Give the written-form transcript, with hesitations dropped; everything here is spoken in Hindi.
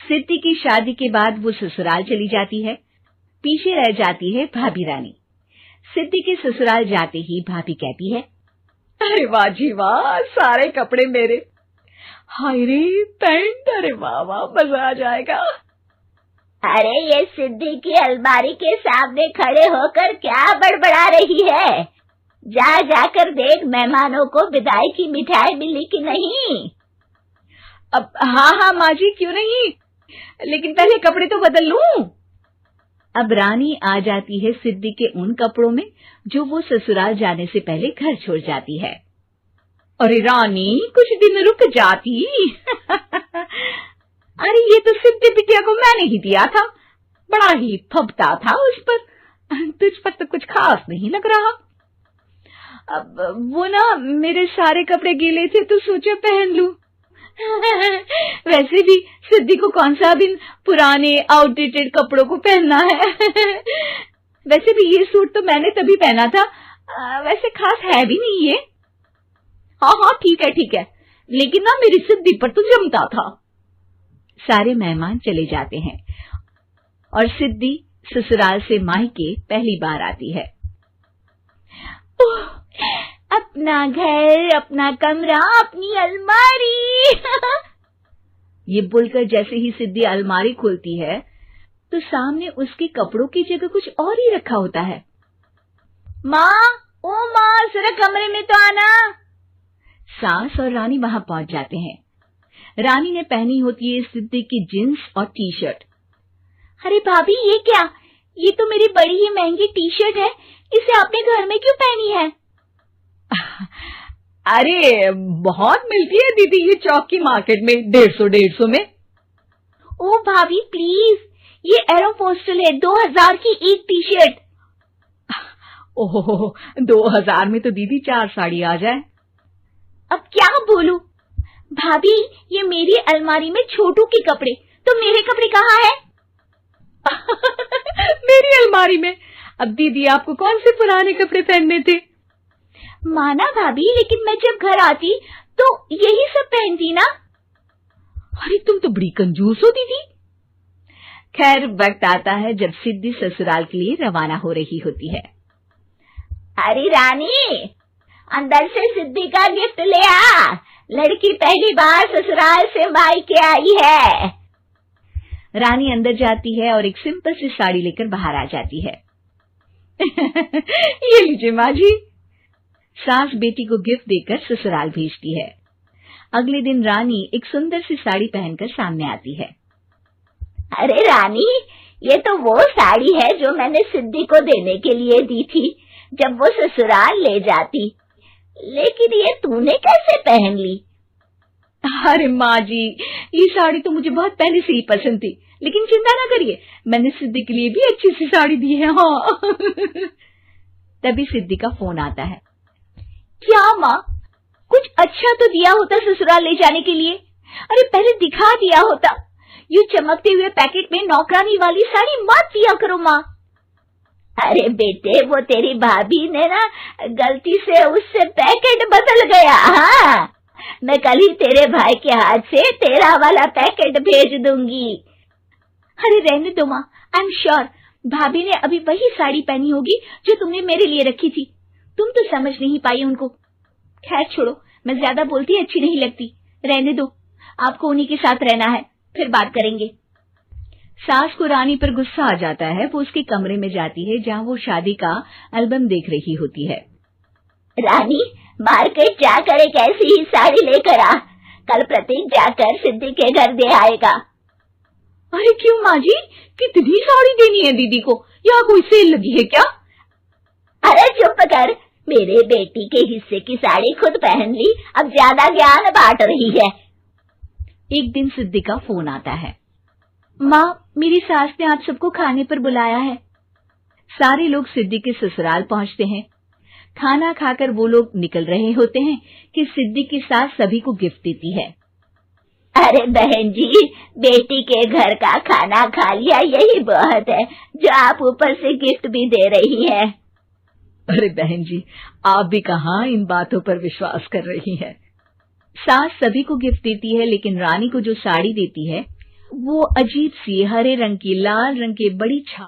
सिद्धि की शादी के बाद वो ससुराल चली जाती है। पीछे रह जाती है भाभी रानी। सिद्धि के ससुराल जाते ही भाभी कहती है, अरे वाह जी वाह, सारे कपड़े मेरे। हाय रे पैंट, अरे वाह वाह, मजा आ जाएगा। अरे ये सिद्धि की अलमारी के सामने खड़े होकर क्या बड़बड़ा रही है? जाकर देख मेहमानों को विदाई की मिठाई मिली कि नहीं। अब हाँ माँ जी, क्यों नहीं, लेकिन पहले कपड़े तो बदल लूं। अब रानी आ जाती है सिद्धि के उन कपड़ों में जो वो ससुराल जाने से पहले घर छोड़ जाती है। अरे रानी, कुछ दिन रुक जाती। अरे ये तो सिद्धि बिटिया को मैंने ही दिया था, बड़ा ही फबता था उस पर, तुझ पर तो कुछ खास नहीं लग रहा। अब वो ना मेरे सारे कपड़े गीले थे तो सोचा पहन लूं। वैसे भी सिद्धि को कौन सा दिन पुराने आउटडेटेड कपड़ों को पहनना है। वैसे भी ये सूट तो मैंने तभी पहना था, वैसे खास है भी नहीं ये। हाँ ठीक है, लेकिन ना मेरी सिद्धि पर तो जमता था। सारे मेहमान चले जाते हैं और सिद्धि ससुराल से मायके पहली बार आती है। अपना घर, अपना कमरा, अपनी अलमारी। ये बोलकर जैसे ही सिद्धि अलमारी खोलती है तो सामने उसके कपड़ों की जगह कुछ और ही रखा होता है। ओ माँ, जरा कमरे में तो आना। सास और रानी वहां पहुंच जाते हैं। रानी ने पहनी होती है सिद्धि की जींस और टी शर्ट। अरे भाभी, ये क्या? ये तो मेरी बड़ी ही महंगी टी शर्ट है, इसे आपने घर में क्यों पहनी है? अरे बहुत मिलती है दीदी ये चौक की मार्केट में, 150 में। ओ भाभी प्लीज, ये एरोपोस्टल है, 2000 की एक टी शर्ट। ओहो, 2000 में तो दीदी 4 साड़ी आ जाए। अब क्या बोलूं? भाभी, ये मेरी अलमारी में छोटू के कपड़े, तो मेरे कपड़े कहाँ है? मेरी अलमारी में? अब दीदी आपको कौन से पुराने कपड़े पहनने थे? माना भाभी, लेकिन मैं जब घर आती तो यही सब पहनती ना। अरे तुम तो बड़ी कंजूस हो दीदी। खैर, वक्त आता है जब सिद्धि ससुराल के लिए रवाना हो रही होती है। अरे रानी, अंदर से सिद्धि का गिफ्ट ले आ, लड़की पहली बार ससुराल से मायके आई है। रानी अंदर जाती है और एक सिंपल सी साड़ी लेकर बाहर आ जाती है। ये लीजिए माँ जी। सास बेटी को गिफ्ट देकर ससुराल भेजती है। अगले दिन रानी एक सुंदर सी साड़ी पहनकर सामने आती है। अरे रानी, ये तो वो साड़ी है जो मैंने सिद्धि को देने के लिए दी थी जब वो ससुराल ले जाती, लेकिन ये तूने कैसे पहन ली? अरे माँ जी, ये साड़ी तो मुझे बहुत पहले से ही पसंद थी, लेकिन चिंता ना करिए, मैंने सिद्धि के लिए भी अच्छी सी साड़ी दी है। हाँ। तभी सिद्धि का फोन आता है। क्या माँ, कुछ अच्छा तो दिया होता ससुराल ले जाने के लिए। अरे पहले दिखा दिया होता। यूं चमकते हुए पैकेट में नौकरानी वाली साड़ी मत दिया करो माँ। अरे बेटे, वो तेरी भाभी ने ना गलती से उससे पैकेट बदल गया। हाँ, मैं कल ही तेरे भाई के हाथ से तेरा वाला पैकेट भेज दूंगी। अरे रहने दो माँ, आई एम श्योर भाभी ने अभी वही साड़ी पहनी होगी जो तुमने मेरे लिए रखी थी। तुम तो समझ नहीं पाई उनको। खैर छोड़ो, मैं ज्यादा बोलती अच्छी नहीं लगती, रहने दो, आपको उन्हीं के साथ रहना है, फिर बात करेंगे। सास को रानी पर गुस्सा आ जाता है। वो उसके कमरे में जाती है जहाँ वो शादी का एल्बम देख रही होती है। रानी, मार्केट जाकर एक ऐसी ही साड़ी लेकर आ, कल प्रतीक जाकर सिद्धि के घर दे आएगा। अरे क्यों माँ जी, कितनी साड़ी देनी है दीदी को? यहाँ कोई सेल लगी है क्या? अरे चुप कर, मेरे बेटी के हिस्से की साड़ी खुद पहन ली, अब ज्यादा ज्ञान बांट रही है। एक दिन सिद्धि का फोन आता है। माँ, मेरी सास ने आप सबको खाने पर बुलाया है। सारे लोग सिद्धि के ससुराल पहुंचते हैं। खाना खाकर वो लोग निकल रहे होते हैं कि सिद्धि की सास सभी को गिफ्ट देती है। अरे बहन जी, बेटी के घर का खाना खा लिया, यही बहुत है जो आप ऊपर से गिफ्ट भी दे रही है। अरे बहन जी, आप भी कहाँ इन बातों पर विश्वास कर रही हैं। सास सभी को गिफ्ट देती है, लेकिन रानी को जो साड़ी देती है वो अजीब सी हरे रंग की लाल रंग की बड़ी छाप